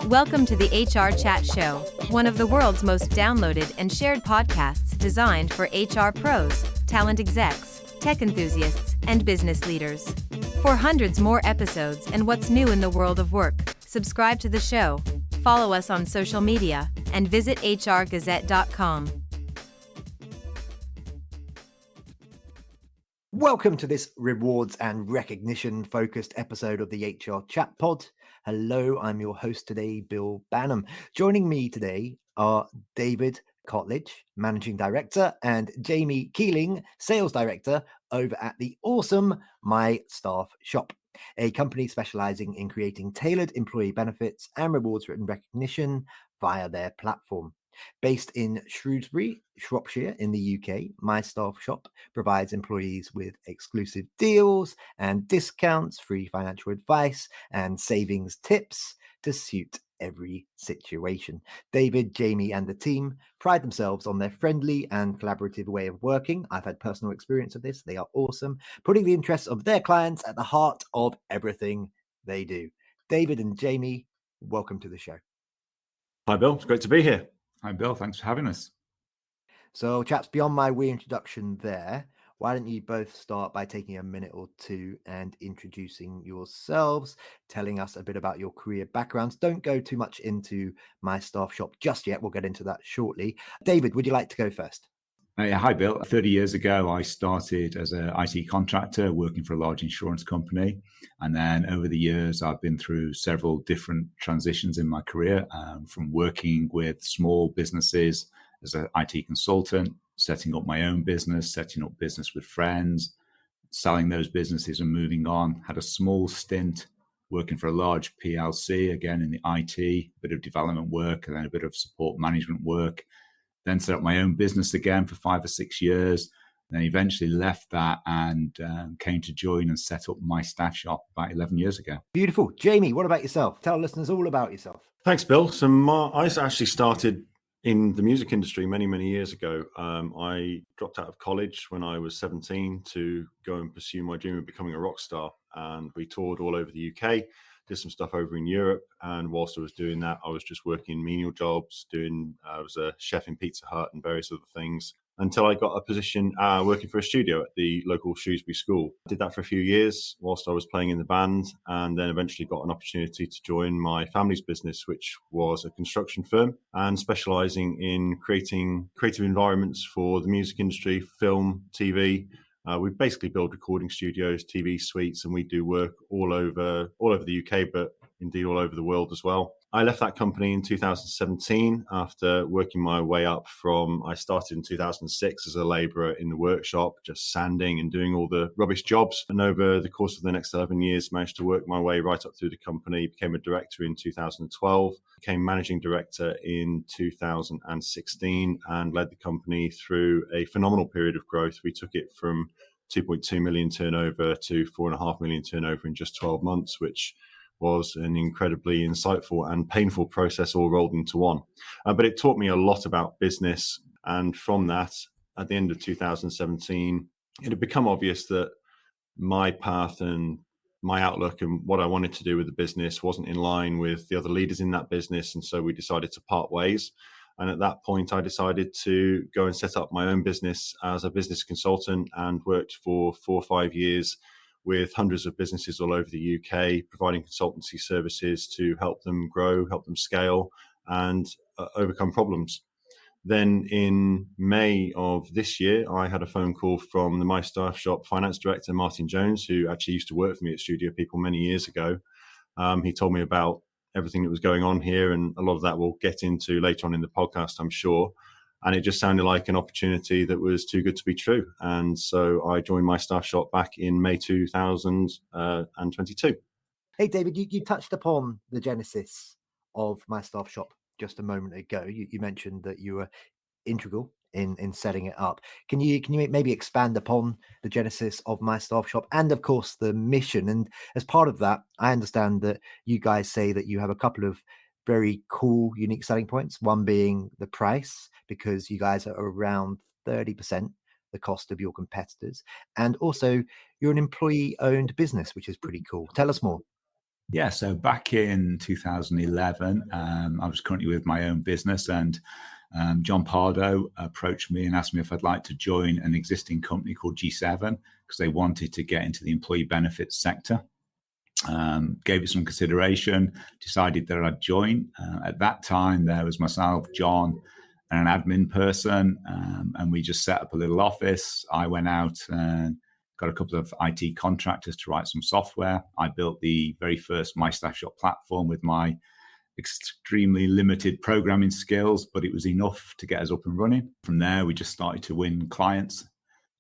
Welcome to the HR Chat Show, one of the world's most downloaded and shared podcasts designed for HR pros, talent execs, tech enthusiasts, and business leaders. For hundreds more episodes and what's new in the world of work, subscribe to the show, follow us on social media, and visit hrgazette.com. Welcome to this rewards and recognition focused episode of the HR Chat Pod. Hello, I'm your host today, Bill Banham. Joining me today are David Cartlidge, Managing Director, and Jamie Keeling, Sales Director over at the awesome My Staff Shop, a company specializing in creating tailored employee benefits and rewards and recognition via their platform. Based in Shrewsbury, Shropshire in the UK, My Staff Shop provides employees with exclusive deals and discounts, free financial advice, and savings tips to suit every situation. David, Jamie, and the team pride themselves on their friendly and collaborative way of working. I've had personal experience of this. They are awesome, putting the interests of their clients at the heart of everything they do. David and Jamie, welcome to the show. Hi, Bill. It's great to be here. Hi, Bill. Thanks for having us. So, chaps, beyond my wee introduction there, why don't you both start by taking a minute or two and introducing yourselves, telling us a bit about your career backgrounds. Don't go too much into My Staff Shop just yet. We'll get into that shortly. David, would you like to go first? Hi, Bill. 30 years ago, I started as an IT contractor working for a large insurance company. And then over the years, I've been through several different transitions in my career, from working with small businesses as an IT consultant, setting up my own business, setting up business with friends, selling those businesses and moving on. Had a small stint working for a large PLC, again in the IT, a bit of development work and then a bit of support management work. Then set up my own business again for 5 or 6 years. Then eventually left that and came to join and set up My Staff Shop about 11 years ago. Beautiful. Jamie, what about yourself? Tell listeners all about yourself. Thanks, Bill. So I actually started in the music industry many, many years ago. I dropped out of college when I was 17 to go and pursue my dream of becoming a rock star. And we toured all over the UK. Did some stuff over in Europe, and whilst I was doing that, I was just working menial jobs. I was a chef in Pizza Hut and various other things until I got a position working for a studio at the local Shrewsbury school. Did that for a few years whilst I was playing in the band, and then eventually got an opportunity to join my family's business, which was a construction firm and specialising in creating creative environments for the music industry, film, TV. We basically build recording studios, TV suites, and we do work all over the UK, but indeed all over the world as well. I left that company in 2017 after working my way up I started in 2006 as a labourer in the workshop, just sanding and doing all the rubbish jobs. And over the course of the next 11 years, managed to work my way right up through the company, became a director in 2012, became managing director in 2016, and led the company through a phenomenal period of growth. We took it from 2.2 million turnover to 4.5 million turnover in just 12 months, which was an incredibly insightful and painful process all rolled into one. But it taught me a lot about business. And from that, at the end of 2017, it had become obvious that my path and my outlook and what I wanted to do with the business wasn't in line with the other leaders in that business. And so we decided to part ways. And at that point, I decided to go and set up my own business as a business consultant and worked for 4 or 5 years with hundreds of businesses all over the UK, providing consultancy services to help them grow, help them scale, and overcome problems. Then in May of this year, I had a phone call from the My Staff Shop finance director, Martin Jones, who actually used to work for me at Studio People many years ago. He told me about everything that was going on here, and a lot of that we'll get into later on in the podcast, I'm sure. And it just sounded like an opportunity that was too good to be true. And so I joined My Staff Shop back in May 2022. Hey, David, you touched upon the genesis of My Staff Shop just a moment ago. You mentioned that you were integral in setting it up. Can you maybe expand upon the genesis of My Staff Shop and, of course, the mission? And as part of that, I understand that you guys say that you have a couple of very cool, unique selling points. One being the price, because you guys are around 30% the cost of your competitors. And also, you're an employee-owned business, which is pretty cool. Tell us more. Yeah, so back in 2011, I was currently with my own business, and John Pardo approached me and asked me if I'd like to join an existing company called G7 because they wanted to get into the employee benefits sector. Gave it some consideration, decided that I'd join. At that time, there was myself, John, and an admin person, and we just set up a little office. I went out and got a couple of IT contractors to write some software. I built the very first My Staff Shop platform with my extremely limited programming skills, but it was enough to get us up and running. From there, we just started to win clients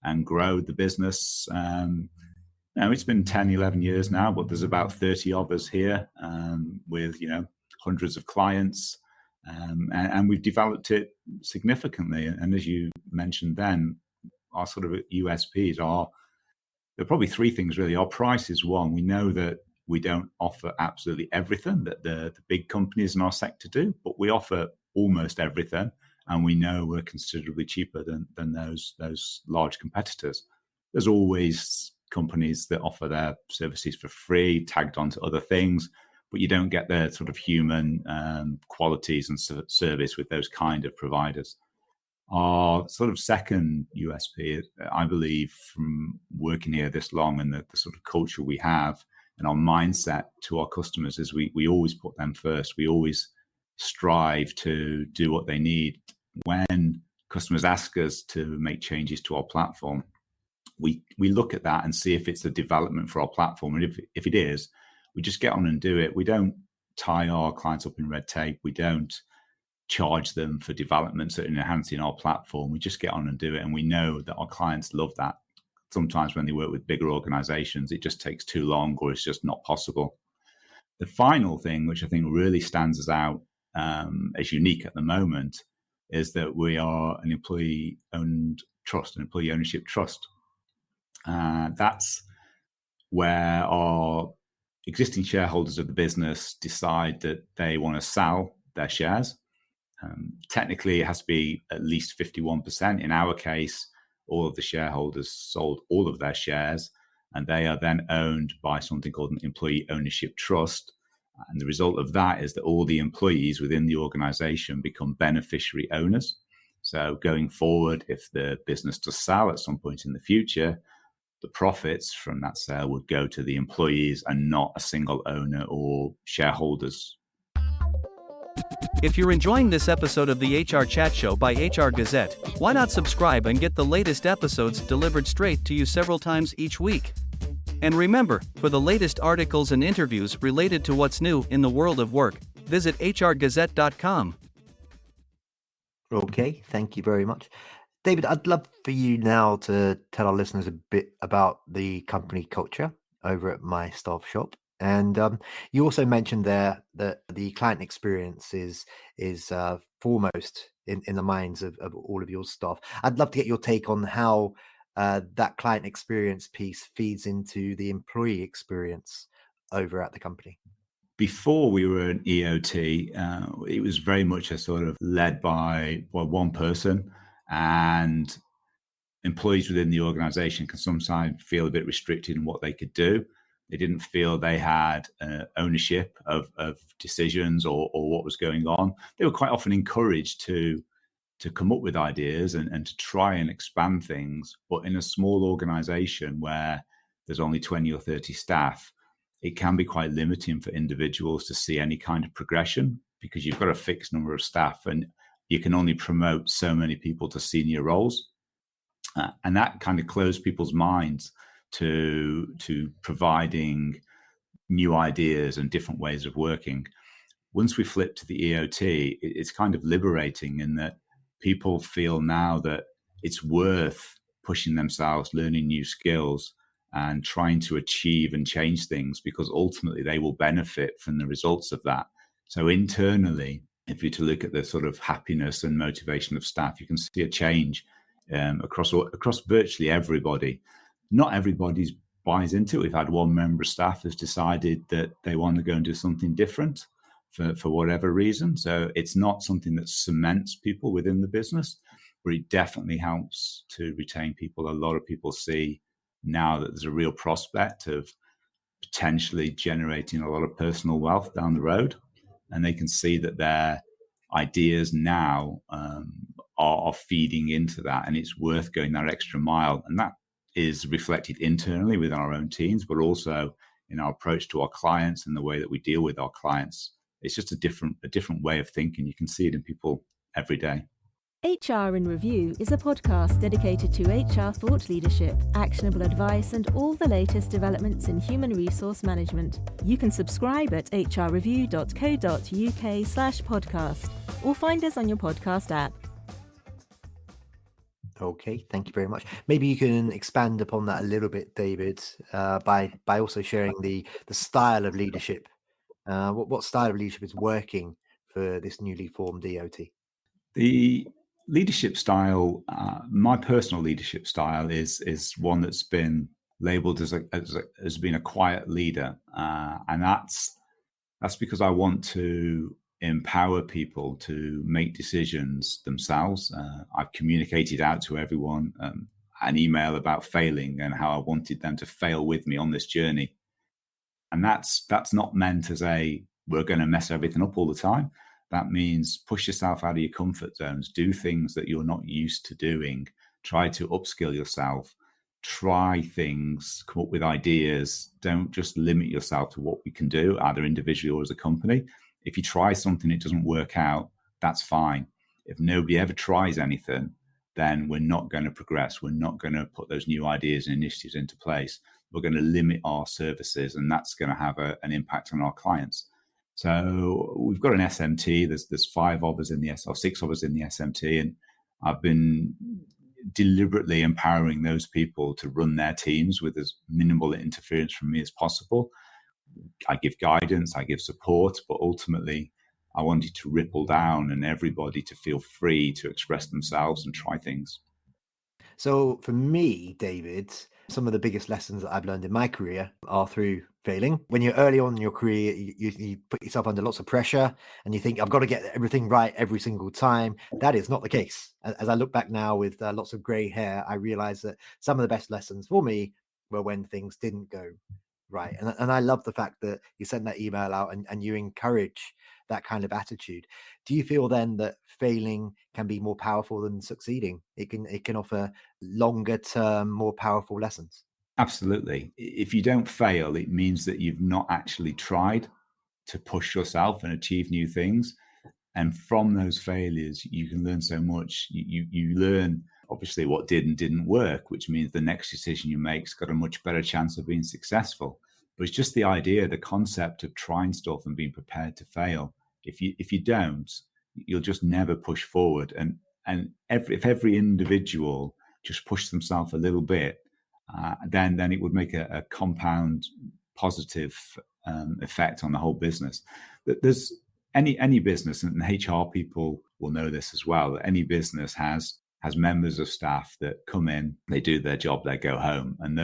and grow the business. Now, it's been 10, 11 years now, but there's about 30 of us here with, hundreds of clients. And we've developed it significantly. And as you mentioned then, our sort of USPs are, there are probably three things really. Our price is one. We know that we don't offer absolutely everything that the big companies in our sector do, but we offer almost everything. And we know we're considerably cheaper than those large competitors. There's always companies that offer their services for free, tagged onto other things, but you don't get the sort of human qualities and service with those kind of providers. Our sort of second USP, I believe, from working here this long and the sort of culture we have and our mindset to our customers is we always put them first. We always strive to do what they need. When customers ask us to make changes to our platform, we look at that and see if it's a development for our platform. And if it is, we just get on and do it. We don't tie our clients up in red tape. We don't charge them for developments that are enhancing our platform. We just get on and do it. And we know that our clients love that. Sometimes when they work with bigger organizations, it just takes too long or it's just not possible. The final thing, which I think really stands us out as unique at the moment, is that we are an employee-owned trust, an employee ownership trust. That's where our existing shareholders of the business decide that they want to sell their shares. Technically, it has to be at least 51%. In our case, all of the shareholders sold all of their shares, and they are then owned by something called an employee ownership trust. And the result of that is that all the employees within the organization become beneficiary owners. So going forward, if the business does sell at some point in the future, the profits from that sale would go to the employees and not a single owner or shareholders. If you're enjoying this episode of the HR Chat Show by HR Gazette, why not subscribe and get the latest episodes delivered straight to you several times each week? And remember, for the latest articles and interviews related to what's new in the world of work, visit hrgazette.com. Okay, thank you very much. David, I'd love for you now to tell our listeners a bit about the company culture over at My Staff Shop. And you also mentioned there that the client experience is foremost in the minds of all of your staff. I'd love to get your take on how that client experience piece feeds into the employee experience over at the company. Before we were an EOT, it was very much a sort of led by one person, and employees within the organization can sometimes feel a bit restricted in what they could do. They didn't feel they had ownership of decisions or what was going on. They were quite often encouraged to come up with ideas and to try and expand things. But in a small organization where there's only 20 or 30 staff, it can be quite limiting for individuals to see any kind of progression because you've got a fixed number of staff and you can only promote so many people to senior roles. And that kind of closed people's minds to providing new ideas and different ways of working. Once we flip to the EOT, it's kind of liberating in that people feel now that it's worth pushing themselves, learning new skills, and trying to achieve and change things because ultimately they will benefit from the results of that. So internally, if you to look at the sort of happiness and motivation of staff, you can see a change across virtually everybody. Not everybody buys into it. We've had one member of staff has decided that they want to go and do something different for whatever reason. So it's not something that cements people within the business, but it definitely helps to retain people. A lot of people see now that there's a real prospect of potentially generating a lot of personal wealth down the road. And they can see that their ideas now are feeding into that, and it's worth going that extra mile. And that is reflected internally within our own teams, but also in our approach to our clients and the way that we deal with our clients. It's just a different way of thinking. You can see it in people every day. HR in Review is a podcast dedicated to HR thought leadership, actionable advice, and all the latest developments in human resource management. You can subscribe at hrreview.co.uk/podcast or find us on your podcast app. Okay, thank you very much. Maybe you can expand upon that a little bit, David, by also sharing the style of leadership. What style of leadership is working for this newly formed DOT? The leadership style, my personal leadership style is one that's been labeled as being a quiet leader, and that's because I want to empower people to make decisions themselves. I've communicated out to everyone an email about failing and how I wanted them to fail with me on this journey, and that's not meant as we're going to mess everything up all the time. That means push yourself out of your comfort zones, do things that you're not used to doing, try to upskill yourself, try things, come up with ideas. Don't just limit yourself to what we can do, either individually or as a company. If you try something, it doesn't work out, that's fine. If nobody ever tries anything, then we're not going to progress. We're not going to put those new ideas and initiatives into place. We're going to limit our services, and that's going to have an impact on our clients. So we've got an SMT. There's 5 of us in the or 6 of us in the SMT, and I've been deliberately empowering those people to run their teams with as minimal interference from me as possible. I give guidance, I give support, but ultimately I wanted to ripple down and everybody to feel free to express themselves and try things. So for me, David, some of the biggest lessons that I've learned in my career are through failing. When you're early on in your career, you put yourself under lots of pressure and you think, I've got to get everything right every single time. That is not the case. As I look back now with lots of gray hair, I realize that some of the best lessons for me were when things didn't go right. And I love the fact that you sent that email out and you encourage that kind of attitude. Do you feel then that failing can be more powerful than succeeding? It can offer longer term, more powerful lessons. Absolutely. If you don't fail, it means that you've not actually tried to push yourself and achieve new things. And from those failures, you can learn so much. You learn obviously what did and didn't work, which means the next decision you make's got a much better chance of being successful. But it's just the idea, the concept of trying stuff and being prepared to fail. If you don't, you'll just never push forward. And if every individual just pushed themselves a little bit, then it would make a compound positive effect on the whole business. There's any business, and HR people will know this as well, that any business has members of staff that come in, they do their job, they go home. And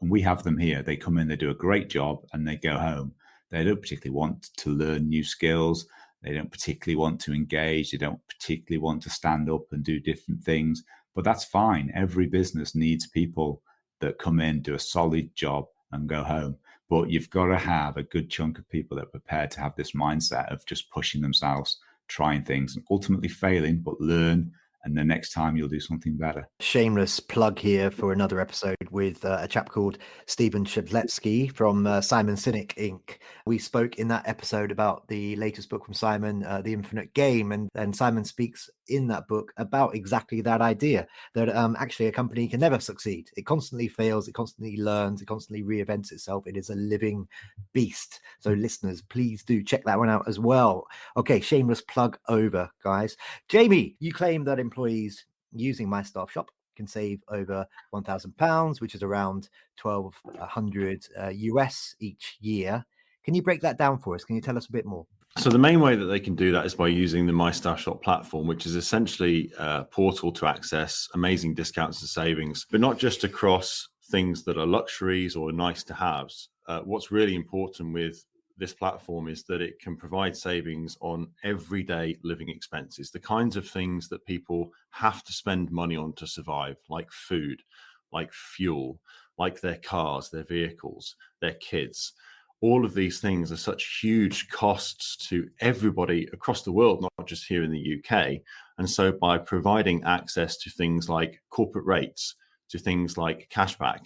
we have them here. They come in, they do a great job, and they go home. They don't particularly want to learn new skills. They don't particularly want to engage. They don't particularly want to stand up and do different things. But that's fine. Every business needs people that come in, do a solid job, and go home. But you've got to have a good chunk of people that are prepared to have this mindset of just pushing themselves, trying things, and ultimately failing, but learn. And the next time you'll do something better. Shameless plug here for another episode with a chap called Stephen Shabletsky from Simon Sinek Inc. We spoke in that episode about the latest book from Simon, The Infinite Game. And Simon speaks in that book about exactly that idea, that actually a company can never succeed. It constantly fails, it constantly learns, it constantly reinvents itself. It is a living beast. So listeners, please do check that one out as well. Okay, shameless plug over, guys. Jamie, you claim that employees using My Staff Shop can save over £1,000, which is around $1,200 US each year. Can you break that down for us? Can you tell us a bit more? So the main way that they can do that is by using the My Staff Shop platform, which is essentially a portal to access amazing discounts and savings, but not just across things that are luxuries or nice to haves. What's really important with this platform is that it can provide savings on everyday living expenses, the kinds of things that people have to spend money on to survive, like food, like fuel, like their cars, their vehicles, their kids. All of these things are such huge costs to everybody across the world, not just here in the UK. And so by providing access to things like corporate rates, to things like cashback,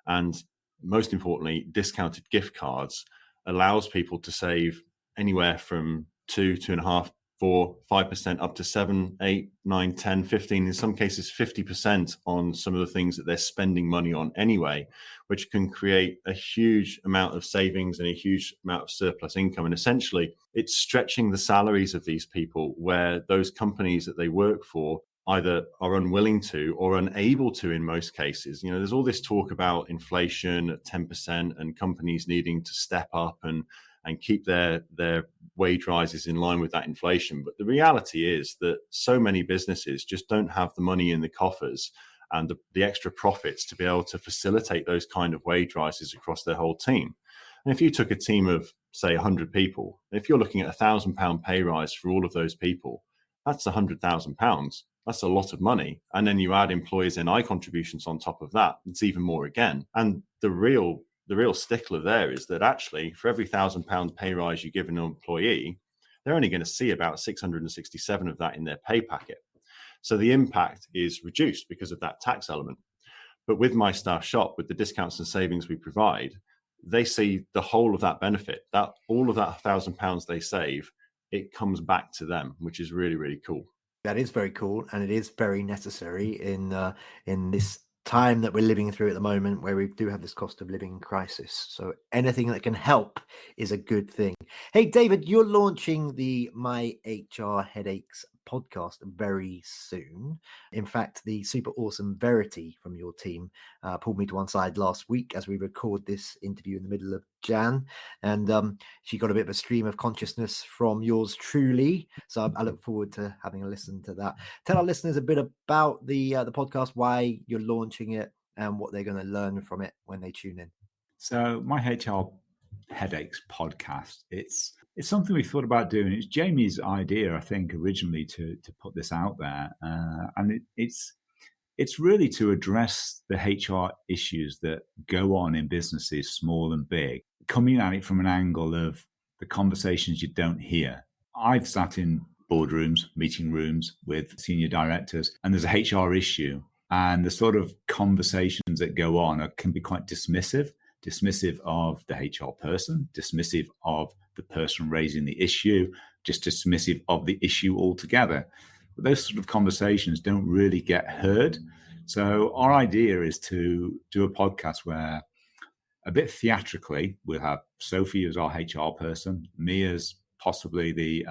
and most importantly, discounted gift cards, allows people to save anywhere from 2.5%, 4%, 5% up to 7, 8, 9, 10, 15, in some cases 50% on some of the things that they're spending money on anyway, which can create a huge amount of savings and a huge amount of surplus income. And essentially, it's stretching the salaries of these people where those companies that they work for either are unwilling to or unable to in most cases. There's all this talk about inflation at 10% and companies needing to step up and keep their wage rises in line with that inflation. But the reality is that so many businesses just don't have the money in the coffers and the extra profits to be able to facilitate those kind of wage rises across their whole team. And if you took a team of, say, 100 people, if you're looking at £1,000 pay rise for all of those people, that's £100,000. That's a lot of money. And then you add employers' NI contributions on top of that, it's even more again. And the real stickler there is that actually for every £1,000 pay rise you give an employee, they're only going to see about 667 of that in their pay packet. So the impact is reduced because of that tax element. But with My Staff Shop, with the discounts and savings we provide, they see the whole of that benefit, that all of that £1,000 they save, it comes back to them, which is really, really cool. That is very cool, and it is very necessary in this time that we're living through at the moment, where we do have this cost of living crisis. So anything that can help is a good thing. Hey, David, you're launching the My HR Headaches podcast very soon. In fact, the super awesome Verity from your team pulled me to one side last week as we record this interview in the middle of Jan, and she got a bit of a stream of consciousness from yours truly. So I look forward to having a listen to that. Tell our listeners a bit about the podcast, why you're launching it, and what they're going to learn from it when they tune in. So My HR Headaches podcast, it's something we thought about doing. It's Jamie's idea, I think, originally to put this out there, and it's really to address the HR issues that go on in businesses, small and big, coming at it from an angle of the conversations you don't hear. I've sat in boardrooms, meeting rooms with senior directors, and there's a HR issue, and the sort of conversations that go on can be quite dismissive of the HR person, dismissive of the person raising the issue, just dismissive of the issue altogether. But those sort of conversations don't really get heard. So our idea is to do a podcast where, a bit theatrically, we'll have Sophie as our HR person, me as possibly the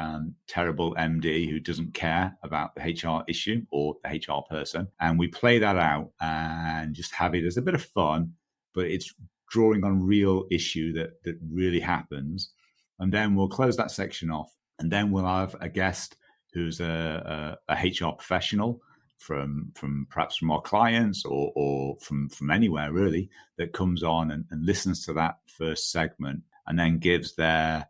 terrible MD who doesn't care about the HR issue or the HR person. And we play that out and just have it as a bit of fun, but it's drawing on real issue that really happens. And then we'll close that section off. And then we'll have a guest who's a HR professional from perhaps from our clients or from anywhere really, that comes on and listens to that first segment and then gives their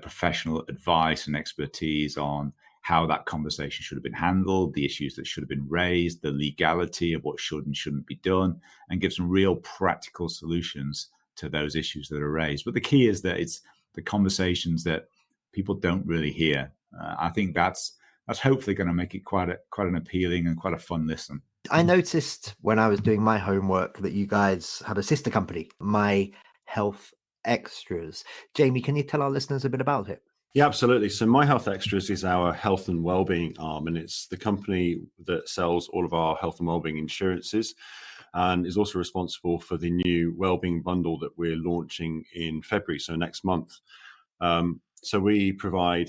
professional advice and expertise on how that conversation should have been handled, the issues that should have been raised, the legality of what should and shouldn't be done, and give some real practical solutions to those issues that are raised. But the key is that it's the conversations that people don't really hear. I think that's hopefully going to make it quite an appealing and quite a fun listen. I noticed when I was doing my homework that you guys have a sister company, My Health Extras. Jamie, can you tell our listeners a bit about it? Yeah, absolutely. So My Health Extras is our health and wellbeing arm, and it's the company that sells all of our health and wellbeing insurances and is also responsible for the new wellbeing bundle that we're launching in February, so next month. So we provide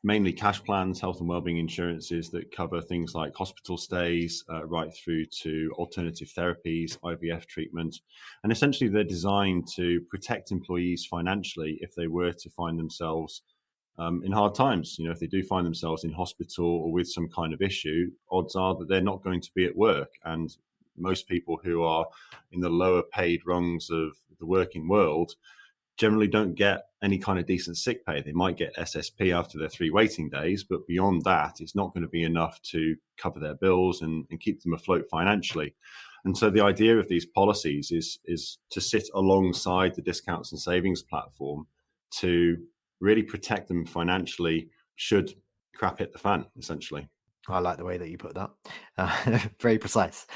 mainly cash plans, health and wellbeing insurances that cover things like hospital stays, right through to alternative therapies, IVF treatment. And essentially they're designed to protect employees financially if they were to find themselves in hard times. If they do find themselves in hospital or with some kind of issue, odds are that they're not going to be at work. And most people who are in the lower paid rungs of the working world generally don't get any kind of decent sick pay. They might get SSP after their 3 waiting days, but beyond that, it's not going to be enough to cover their bills and keep them afloat financially. And so the idea of these policies is to sit alongside the discounts and savings platform to really protect them financially should crap hit the fan, essentially. I like the way that you put that. Very precise.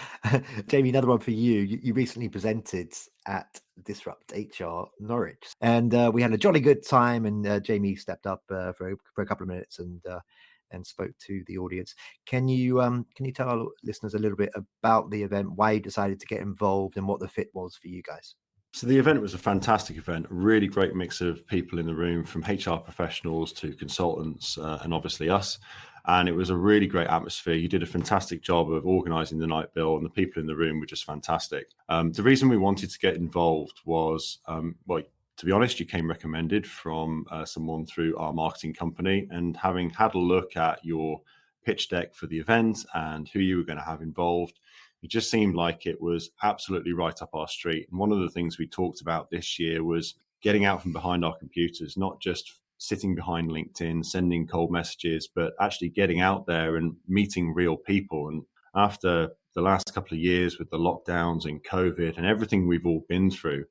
Jamie, another one for you. You recently presented at DisruptHR Norwich, and we had a jolly good time. And Jamie stepped up for a couple of minutes and spoke to the audience. Can you tell our listeners a little bit about the event, why you decided to get involved, and what the fit was for you guys? So the event was a fantastic event, a really great mix of people in the room, from HR professionals to consultants and obviously us. And it was a really great atmosphere. You did a fantastic job of organising the night, Bill, and the people in the room were just fantastic. The reason we wanted to get involved was, to be honest, you came recommended from someone through our marketing company. And having had a look at your pitch deck for the event and who you were going to have involved, it just seemed like it was absolutely right up our street. And one of the things we talked about this year was getting out from behind our computers, not just sitting behind LinkedIn, sending cold messages, but actually getting out there and meeting real people. And after the last couple of years with the lockdowns and COVID and everything we've all been through,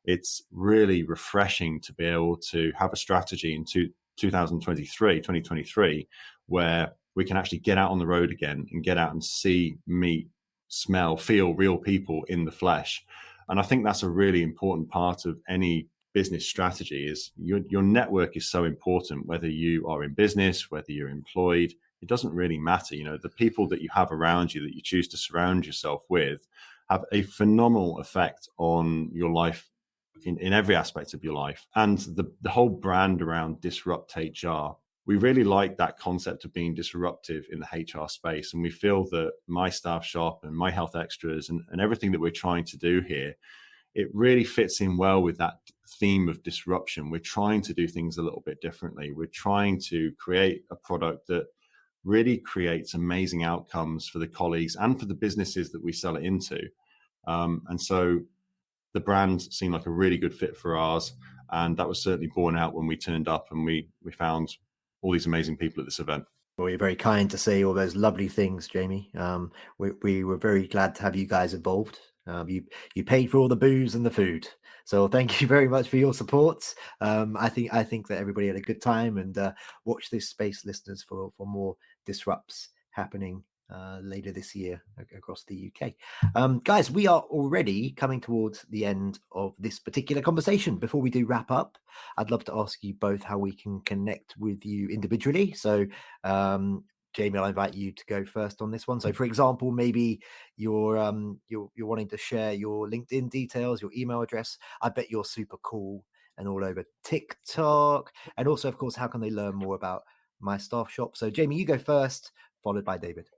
it's really refreshing to be able to have a strategy in 2023, where we can actually get out on the road again and get out and see, meet, smell, feel real people in the flesh. And I think that's a really important part of any business strategy. Is your network is so important, whether you are in business, whether you're employed, it doesn't really matter. The people that you have around you, that you choose to surround yourself with, have a phenomenal effect on your life in every aspect of your life. And the whole brand around Disrupt HR, we really like that concept of being disruptive in the HR space. And we feel that My Staff Shop and My Health Extras and everything that we're trying to do here, it really fits in well with that theme of disruption. We're trying to do things a little bit differently. We're trying to create a product that really creates amazing outcomes for the colleagues and for the businesses that we sell it into. And so the brand seemed like a really good fit for ours. And that was certainly borne out when we turned up and we found all these amazing people at this event. Well, you're very kind to say all those lovely things, Jamie. We were very glad to have you guys involved. You paid for all the booze and the food, so thank you very much for your support. I think that everybody had a good time, and watch this space, listeners, for more disrupts happening later this year across the UK. Guys, we are already coming towards the end of this particular conversation. Before we do wrap up, I'd love to ask you both how we can connect with you individually. So Jamie, I'll invite you to go first on this one. So for example, maybe you're wanting to share your LinkedIn details, your email address. I bet you're super cool and all over TikTok. And also, of course, how can they learn more about My Staff Shop? So Jamie, you go first, followed by David.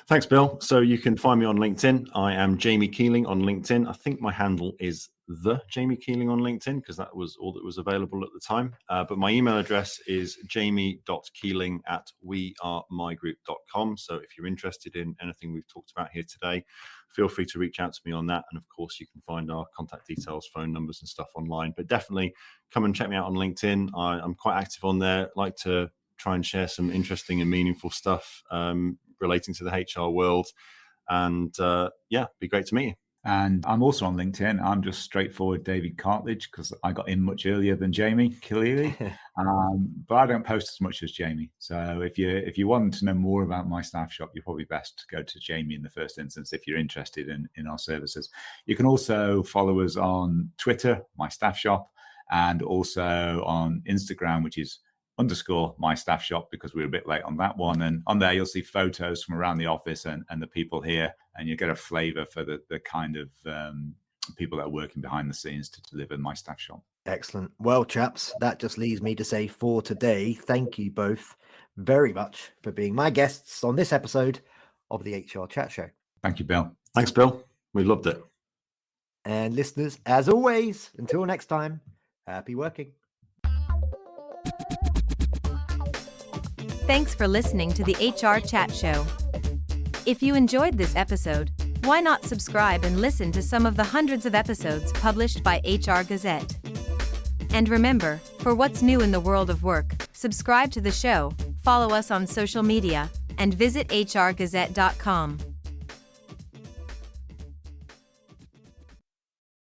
Thanks, Bill. So you can find me on LinkedIn. I am Jamie Keeling on LinkedIn. I think my handle is the Jamie Keeling on LinkedIn because that was all that was available at the time. But my email address is jamie.keeling@wearemygroup.com. So if you're interested in anything we've talked about here today, feel free to reach out to me on that. And of course, you can find our contact details, phone numbers and stuff online. But definitely come and check me out on LinkedIn. I'm quite active on there. I like to try and share some interesting and meaningful stuff relating to the HR world. And be great to meet you. And I'm also on LinkedIn. I'm just straightforward David Cartlidge because I got in much earlier than Jamie, clearly. But I don't post as much as Jamie. So if you want to know more about My Staff Shop, you're probably best to go to Jamie in the first instance if you're interested in our services. You can also follow us on Twitter, My Staff Shop, and also on Instagram, which is _My Staff Shop, because we're a bit late on that one. And on there, you'll see photos from around the office and the people here, and you get a flavor for the kind of people that are working behind the scenes to deliver My Staff Shop. Excellent. Well, chaps, that just leaves me to say for today, thank you both very much for being my guests on this episode of the HR Chat Show. Thank you, Bill. Thanks, Bill. We loved it. And listeners, as always, until next time, happy working. Thanks for listening to the HR Chat Show. If you enjoyed this episode, why not subscribe and listen to some of the hundreds of episodes published by HR Gazette? And remember, for what's new in the world of work, subscribe to the show, follow us on social media, and visit hrgazette.com.